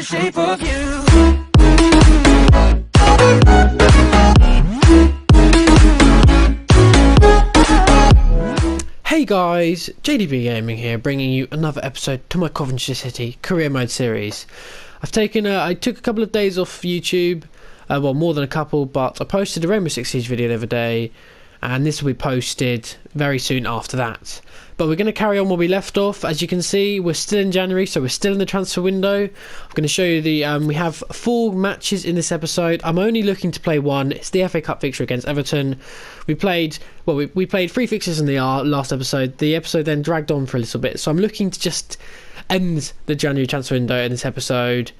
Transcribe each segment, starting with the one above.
the shape of you. Hey guys, JDB Gaming here, bringing you another episode to my Coventry City career mode series. I took a couple of days off YouTube, well more than a couple, but I posted a Rainbow Six Siege video the other day, and this will be posted very soon after that. But we're going to carry on where we left off. As you can see, we're still in January, so we're still in the transfer window. I'm going to show you we have 4 matches in this episode. I'm only looking to play one. It's the FA Cup fixture against Everton. We played 3 fixtures in the last episode. The episode then dragged on for a little bit, so I'm looking to just end the January transfer window in this episode.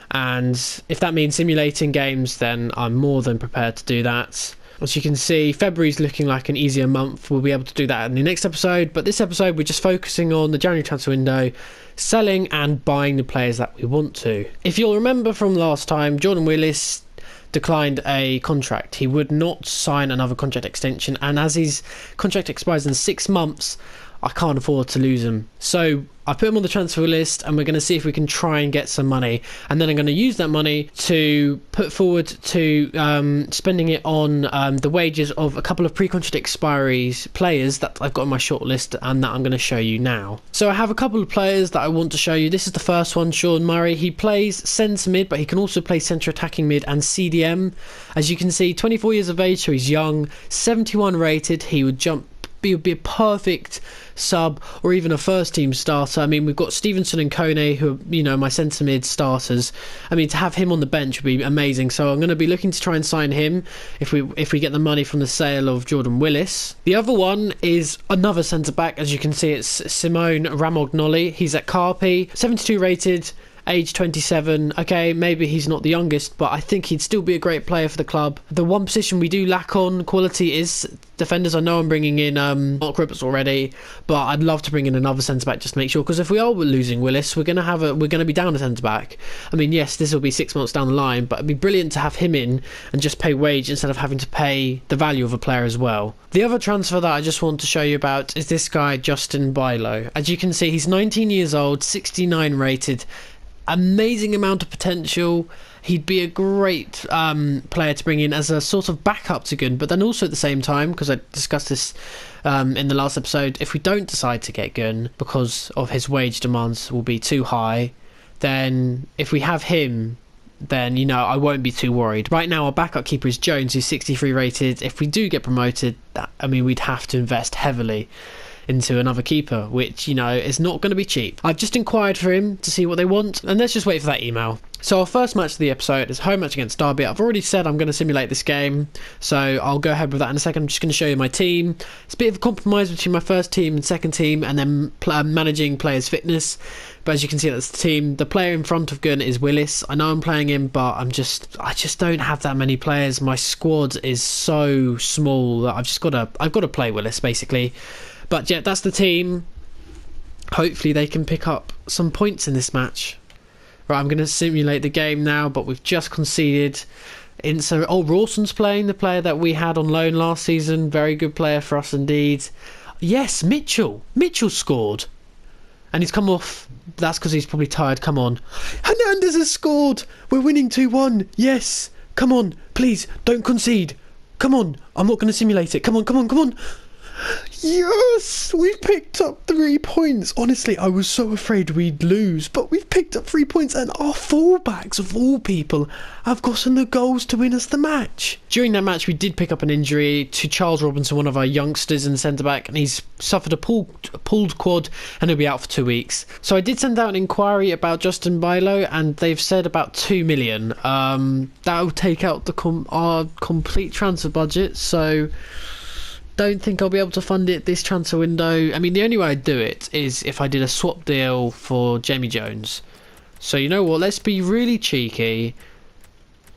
And if that means simulating games, then I'm more than prepared to do that. As you can see, February's looking like an easier month. We'll be able to do that in the next episode, but this episode we're just focusing on the January transfer window, selling and buying the players that we want to. If you'll remember from last time, Jordan Willis declined a contract. He would not sign another contract extension, and as his contract expires in 6 months, I can't afford to lose him. So I put him on the transfer list, and we're going to see if we can try and get some money, and then I'm going to use that money to put forward to spending it on the wages of a couple of pre-contract expiries players that I've got on my shortlist and that I'm going to show you now. So I have a couple of players that I want to show you. This is the first one, Sean Murray. He plays centre mid, but he can also play centre attacking mid and CDM. As you can see, 24 years of age, so he's young, 71 rated. He would be a perfect sub or even a first team starter. I mean, we've got Stevenson and Kone, who are, my centre mid starters. I mean, to have him on the bench would be amazing. So I'm going to be looking to try and sign him if we get the money from the sale of Jordan Willis. The other one is another centre back. As you can see, it's Simone Ramognoli. He's at Carpi, 72 rated, age 27. Okay, maybe he's not the youngest, but I think he'd still be a great player for the club. The one position we do lack on quality is defenders. I know I'm bringing in Mark Rippers already, but I'd love to bring in another centre back just to make sure, because if we are losing Willis, we're going to be down a centre back. I mean, yes, this will be 6 months down the line, but it'd be brilliant to have him in and just pay wage instead of having to pay the value of a player as well. The other transfer that I just want to show you about is this guy, Justin Bilo. As you can see, he's 19 years old, 69 rated. Amazing amount of potential. He'd be a great player to bring in as a sort of backup to Gunn, but then also at the same time, because I discussed this in the last episode, if we don't decide to get Gunn because of his wage demands will be too high, then if we have him, then I won't be too worried. Right now our backup keeper is Jones, who's 63 rated. If we do get promoted, we'd have to invest heavily into another keeper, which is not going to be cheap. I've just inquired for him to see what they want, and let's just wait for that email. So our first match of the episode is home match against Derby. I've already said I'm going to simulate this game, so I'll go ahead with that in a second. I'm just going to show you my team. It's a bit of a compromise between my first team and second team, and then managing players' fitness. But as you can see, that's the team. The player in front of Gunn is Willis. I know I'm playing him, but I just don't have that many players. My squad is so small that I've got to play Willis basically. But yeah, that's the team. Hopefully they can pick up some points in this match. Right, I'm going to simulate the game now, but we've just conceded. Rawson's playing, the player that we had on loan last season. Very good player for us indeed. Yes, Mitchell. Mitchell scored. And he's come off. That's because he's probably tired. Come on. Hernandez has scored. We're winning 2-1. Yes. Come on. Please, don't concede. Come on. I'm not going to simulate it. Come on. Yes, we've picked up 3 points. Honestly, I was so afraid we'd lose, but we've picked up 3 points, and our fullbacks, of all people, have gotten the goals to win us the match. During that match, we did pick up an injury to Charles Robinson, one of our youngsters in the centre-back, and he's suffered a pulled quad, and he'll be out for 2 weeks. So I did send out an inquiry about Justin Bilo, and they've said about 2 million. That'll take out our complete transfer budget, so don't think I'll be able to fund it this transfer window. I mean, the only way I'd do it is if I did a swap deal for Jamie Jones. So you know what, let's be really cheeky.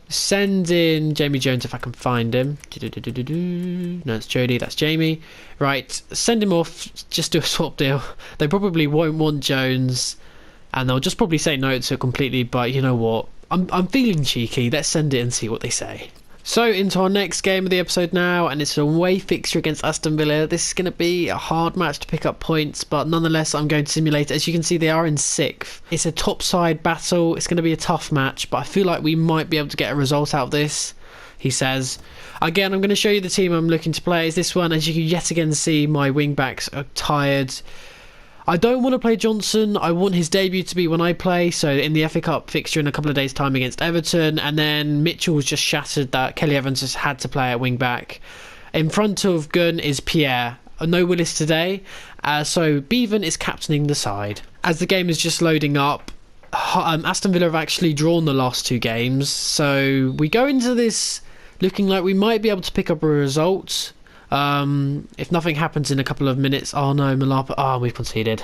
Send in Jamie Jones if I can find him. No, it's Jody, that's Jamie. Right, send him off, just do a swap deal. They probably won't want Jones, and they'll just probably say no to it completely, but you know what, I'm feeling cheeky. Let's send it and see what they say. So into our next game of the episode now, and it's an away fixture against Aston Villa. This is going to be a hard match to pick up points, but nonetheless I'm going to simulate it. As you can see, they are in 6th. It's a top side battle. It's going to be a tough match, but I feel like we might be able to get a result out of this, he says. Again, I'm going to show you the team I'm looking to play. Is this one? As you can yet again see, my wing backs are tired. I don't want to play Johnson. I want his debut to be when I play, so in the FA Cup fixture in a couple of days' time against Everton. And then Mitchell was just shattered that Kelly Evans has had to play at wing back. In front of Gunn is Pierre. No Willis today, so Bevan is captaining the side. As the game is just loading up, Aston Villa have actually drawn the last 2 games, so we go into this looking like we might be able to pick up a result. If nothing happens in a couple of minutes. Oh no, Malapa. Oh, we've conceded.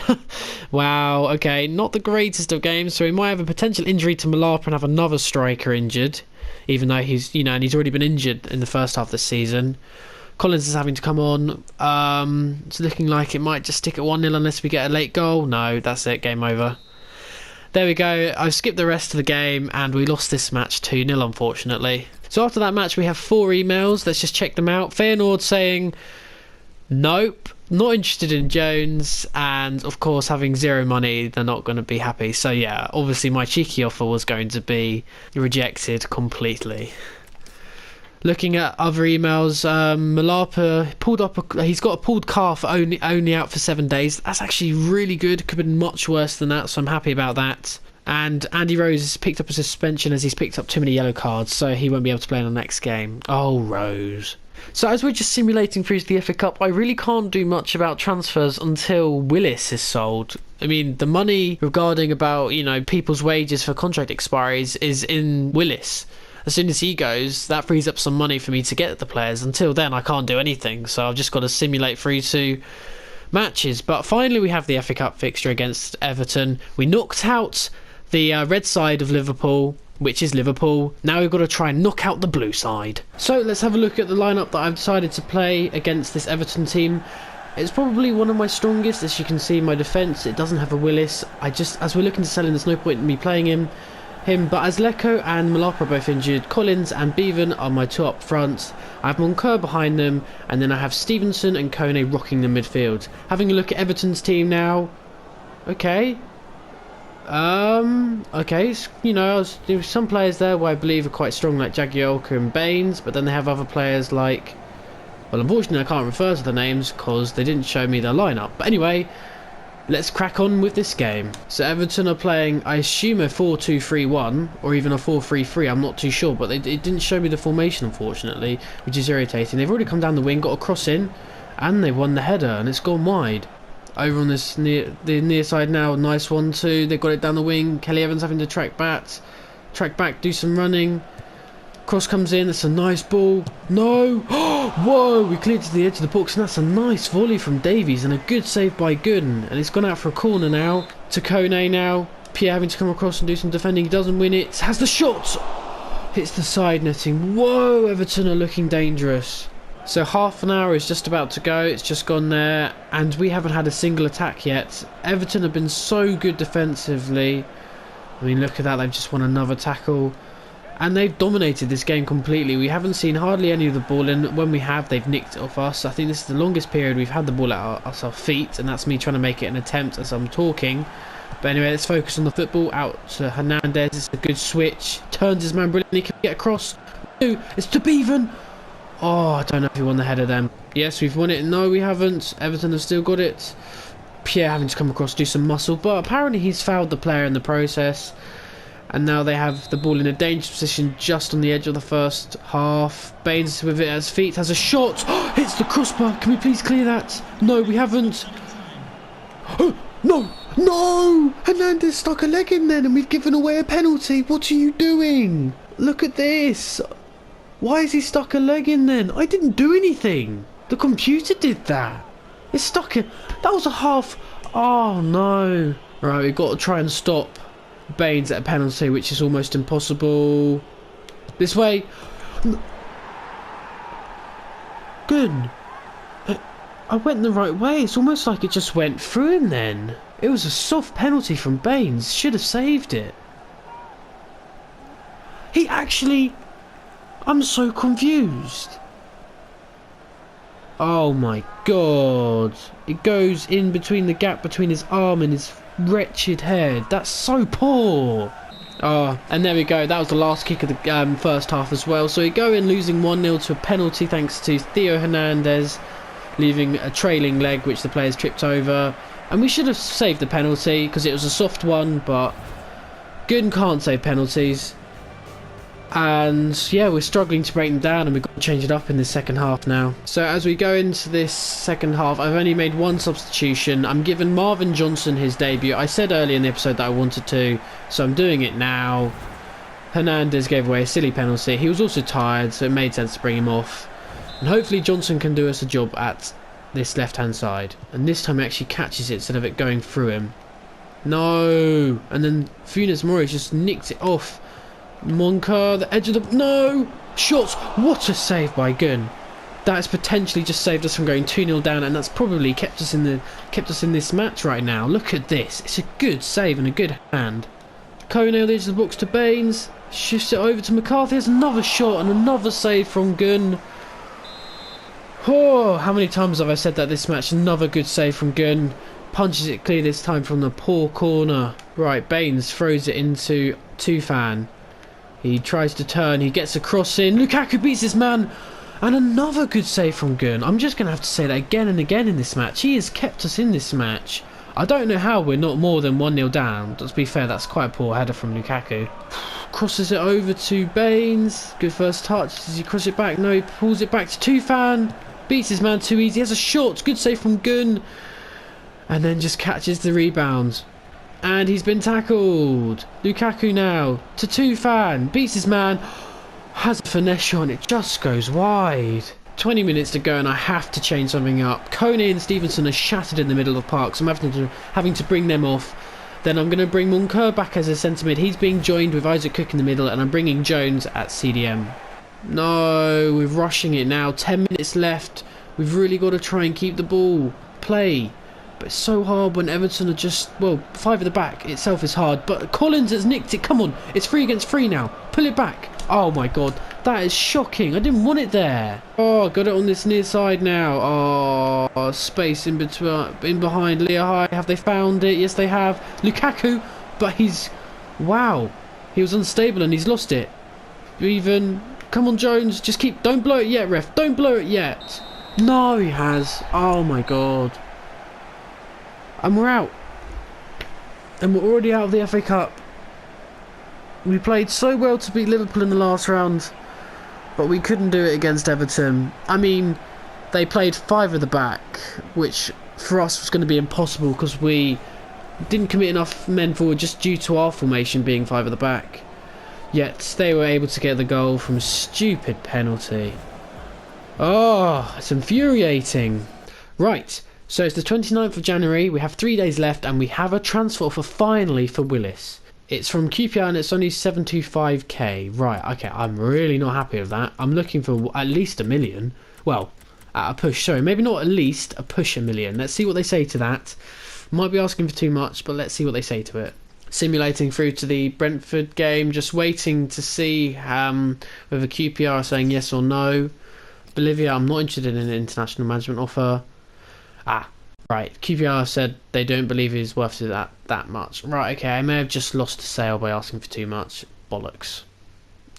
Wow, okay, not the greatest of games, so we might have a potential injury to Malapa and have another striker injured, even though he's, and he's already been injured in the first half of the season. Collins is having to come on. It's looking like it might just stick at 1-0 unless we get a late goal. No, that's it, game over. There we go. I've skipped the rest of the game and we lost this match 2-0, unfortunately. So after that match we have 4 emails. Let's just check them out. Feyenoord saying nope, not interested in Jones, and of course having 0 money, they're not going to be happy. So yeah, obviously my cheeky offer was going to be rejected completely. Looking at other emails, Malapa pulled up. He's got a pulled calf, only out for 7 days. That's actually really good. Could have been much worse than that, so I'm happy about that. And Andy Rose has picked up a suspension as he's picked up too many yellow cards, so he won't be able to play in the next game. Oh, Rose. So as we're just simulating through to the FA Cup, I really can't do much about transfers until Willis is sold. I mean, the money regarding about, people's wages for contract expiries is in Willis. As soon as he goes, that frees up some money for me to get the players. Until then, I can't do anything, so I've just got to simulate through to matches. But finally, we have the FA Cup fixture against Everton. We knocked out the red side of Liverpool, which is Liverpool. Now we've got to try and knock out the blue side. So let's have a look at the lineup that I've decided to play against this Everton team. It's probably one of my strongest. As you can see, my defence, it doesn't have a Willis. As we're looking to sell him, there's no point in me playing him. But as Lecco and Malapa are both injured, Collins and Bevan are my 2 up front. I have Moncur behind them, and then I have Stevenson and Kone rocking the midfield. Having a look at Everton's team now. Okay. Okay, there's some players there where I believe are quite strong, like Jagielka and Baines, but then they have other players like... Well, unfortunately I can't refer to the names because they didn't show me their lineup. But anyway, let's crack on with this game. So Everton are playing, I assume, a 4-2-3-1 or even a 4-3-3. I'm not too sure, but it didn't show me the formation, unfortunately, which is irritating. They've already come down the wing, got a cross in, and they won the header, and it's gone wide. Over on this the near side now, nice 1-2. They've got it down the wing. Kelly Evans having to track back, do some running. Cross comes in, that's a nice ball. No! Whoa, we cleared to the edge of the box, and that's a nice volley from Davies and a good save by Gooden. And it's gone out for a corner now. To Kone now. Pierre having to come across and do some defending. He doesn't win it. Has the shot! Hits the side netting. Whoa, Everton are looking dangerous. So half an hour is just about to go. It's just gone there, and we haven't had a single attack yet. Everton have been so good defensively. I mean, look at that. They've just won another tackle. And they've dominated this game completely. We haven't seen hardly any of the ball, and when we have, they've nicked it off us. I think this is the longest period we've had the ball at our feet, and that's me trying to make it an attempt as I'm talking. But anyway, let's focus on the football. Out to Hernandez. It's a good switch. Turns his man brilliantly. Can get across. It's to Bevan. Oh, I don't know if we won the header then. Yes, we've won it. No, we haven't. Everton have still got it. Pierre having to come across, do some muscle, but apparently he's fouled the player in the process. And now they have the ball in a dangerous position just on the edge of the first half. Baines with it at his feet, has a shot. Hits the crossbar. Can we please clear that? No, we haven't. No! No! Hernandez stuck a leg in then and we've given away a penalty. What are you doing? Look at this. Why has he stuck a leg in then? I didn't do anything. The computer did that. It stuck it. That was a half. Oh no. Right, we've got to try and stop Baines at a penalty, which is almost impossible. This way. Good. I went the right way. It's almost like it just went through him then. It was a soft penalty from Baines. Should have saved it. He actually... I'm so confused. Oh my god. It goes in between the gap between his arm and his wretched head. That's so poor. Oh, and there we go. That was the last kick of the first half as well. So we go in losing 1-0 to a penalty thanks to Theo Hernandez leaving a trailing leg which the players tripped over. And we should have saved the penalty because it was a soft one, but Gunn can't save penalties. And yeah, we're struggling to break them down, and we've got to change it up in the second half now. So as we go into this second half, I've only made one substitution. I'm giving Marvin Johnson his debut. I said earlier in the episode that I wanted to, so I'm doing it now. Hernandez gave away a silly penalty. He was also tired, so it made sense to bring him off. And hopefully Johnson can do us a job at this left-hand side. And this time he actually catches it instead of it going through him. No! And then Funes Mori just nicked it off. Monka, the edge of the... No! Shots! What a save by Gunn. That has potentially just saved us from going 2-0 down, and that's probably kept us in this match right now. Look at this. It's a good save and a good hand. Kone on the edge of the box to Baines. Shifts it over to McCarthy. There's another shot and another save from Gunn. Oh, how many times have I said that this match? Another good save from Gunn. Punches it clear this time from the poor corner. Right, Baines throws it into Tufan. He tries to turn, he gets a cross in. Lukaku beats his man. And another good save from Gunn. I'm just going to have to say that again and again in this match. He has kept us in this match. I don't know how we're not more than 1-0 down. To be fair, that's quite a poor header from Lukaku. Crosses it over to Baines. Good first touch. Does he cross it back? No, he pulls it back to Tufan. Beats his man too easy. Has a shot. Good save from Gunn. And then just catches the rebound. And he's been tackled. Lukaku now to Tufan. Beats his man. Has a finesse shot and it just goes wide. 20 minutes to go and I have to change something up. Kone and Stevenson are shattered in the middle of the park, so I'm having to bring them off. Then I'm going to bring Monker back as a centre mid. He's being joined with Isaac Cook in the middle, and I'm bringing Jones at CDM. No, we're rushing it now. 10 minutes left. We've really got to try and keep the ball. Play. But it's so hard when Everton are just, well, 5 at the back itself is hard. But Collins has nicked it. Come on. It's 3 against 3 now. Pull it back. Oh my god. That is shocking. I didn't want it there. Oh, got it on this near side now. Oh, space in behind Lehigh. Have they found it? Yes, they have. Lukaku. But he's... Wow. He was unstable and he's lost it. Even... Come on, Jones. Just keep... Don't blow it yet, ref. Don't blow it yet. No, he has. Oh my god. And we're out. And we're already out of the FA Cup. We played so well to beat Liverpool in the last round, but we couldn't do it against Everton. I mean, they played 5 at the back, which for us was going to be impossible because we didn't commit enough men forward just due to our formation being 5 at the back. Yet they were able to get the goal from a stupid penalty. Oh, it's infuriating. Right. So it's the 29th of January, we have 3 days left and we have a transfer offer finally for Willis. It's from QPR and it's only 725k. Right, okay, I'm really not happy with that. I'm looking for at least $1 million. Well, at a push, sorry, maybe not at least, a push $1 million. Let's see what they say to that. Might be asking for too much, but let's see what they say to it. Simulating through to the Brentford game, just waiting to see whether QPR are saying yes or no. Bolivia, I'm not interested in an international management offer. Ah, right. QPR said they don't believe he's worth that much. Right, okay. I may have just lost a sale by asking for too much. Bollocks.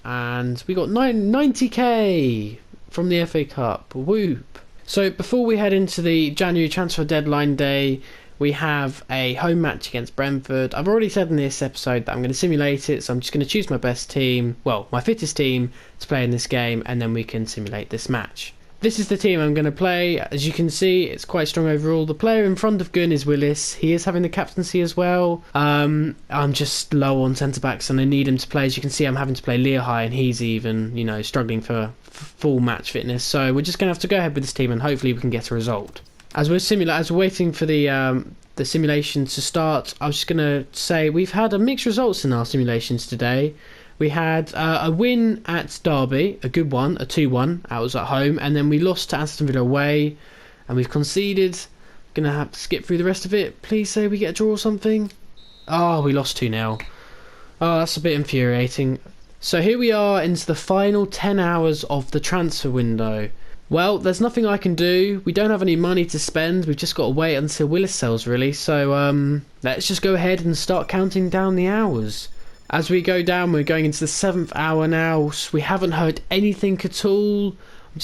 And we got 90k from the FA Cup. Whoop. So before we head into the January transfer deadline day, we have a home match against Brentford. I've already said in this episode that I'm going to simulate it, so I'm just going to choose my best team, well, my fittest team to play in this game, and then we can simulate this match. This is the team I'm going to play. As you can see, it's quite strong overall. The player in front of Gunn is Willis. He is having the captaincy as well. I'm just low on centre-backs and I need him to play. As you can see, I'm having to play Lehigh and he's even, struggling for full match fitness. So we're just going to have to go ahead with this team and hopefully we can get a result. As we're waiting for the simulation to start, I was just going to say we've had a mixed results in our simulations today. We had a win at Derby, a good one, a 2-1. I was at home, and then we lost to Aston Villa away, and we've conceded. Gonna have to skip through the rest of it. Please say we get a draw or something. Oh, we lost 2-0. Oh, that's a bit infuriating. So here we are into the final 10 hours of the transfer window. Well, there's nothing I can do. We don't have any money to spend. We've just got to wait until Willis sells, really. So let's just go ahead and start counting down the hours. As we go down, we're going into the 7th hour now. We haven't heard anything at all. I'm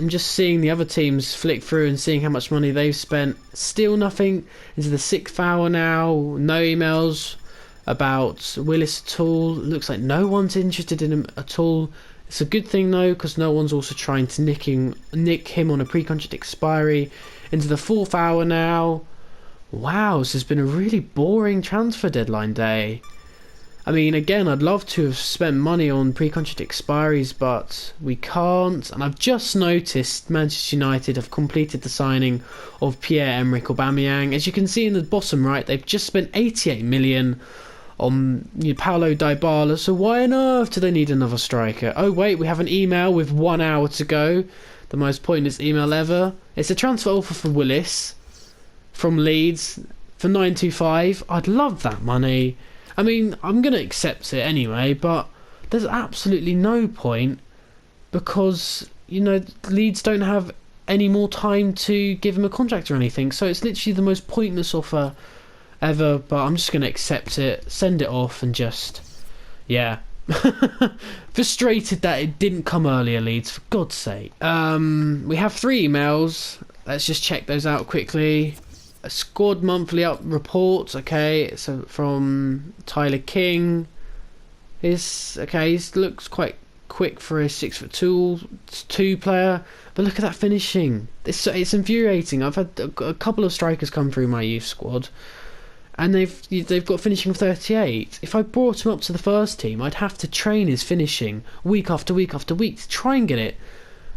just seeing the other teams flick through and seeing how much money they've spent. Still nothing. Into the 6th hour now. No emails about Willis at all. Looks like no one's interested in him at all. It's a good thing though, because no one's also trying to nick him on a pre-contract expiry. Into the 4th hour now. Wow, this has been a really boring transfer deadline day. I mean, again, I'd love to have spent money on pre-contract expiries, but we can't. And I've just noticed Manchester United have completed the signing of Pierre-Emerick Aubameyang. As you can see in the bottom right, they've just spent 88 million on Paulo Dybala. So why on earth do they need another striker? Oh wait, we have an email with 1 hour to go. The most pointless email ever. It's a transfer offer for Willis from Leeds for 925. I'd love that money. I mean, I'm going to accept it anyway, but there's absolutely no point because, Leeds don't have any more time to give him a contract or anything. So it's literally the most pointless offer ever, but I'm just going to accept it, send it off and just, yeah. Frustrated that it didn't come earlier, Leeds, for God's sake. We have 3 emails. Let's just check those out quickly. A squad monthly up report, okay, so from Tyler King. He looks quite quick for a 6'2" player, but look at that finishing. It's infuriating. I've had a couple of strikers come through my youth squad, and they've got finishing of 38. If I brought him up to the first team, I'd have to train his finishing week after week after week to try and get it,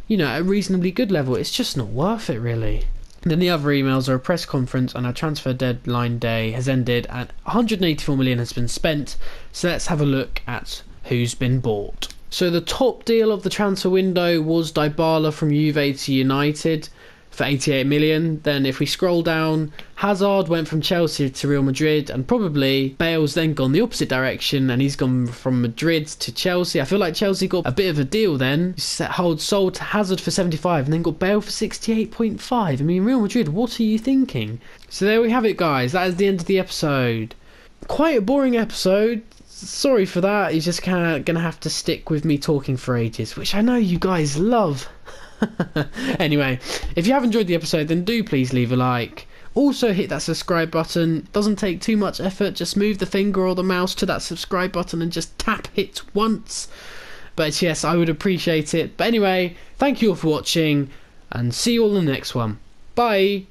at a reasonably good level. It's just not worth it, really. And then the other emails are a press conference and our transfer deadline day has ended and 184 million has been spent. So let's have a look at who's been bought. So the top deal of the transfer window was Dybala from Juve to United for 88 million. Then if we scroll down, Hazard went from Chelsea to Real Madrid, and probably Bale's then gone the opposite direction and he's gone from Madrid to Chelsea. I feel like Chelsea got a bit of a deal then. Sold Hazard for 75 and then got Bale for 68.5. I mean, Real Madrid, what are you thinking? So there we have it, guys. That is the end of the episode. Quite a boring episode. Sorry for that. You're just kind of going to have to stick with me talking for ages, which I know you guys love. Anyway, if you have enjoyed the episode, then do please leave a like. Also hit that subscribe button. Doesn't take too much effort. Just move the finger or the mouse to that subscribe button and just tap it once. But yes, I would appreciate it. But anyway, thank you all for watching and see you all in the next one. Bye.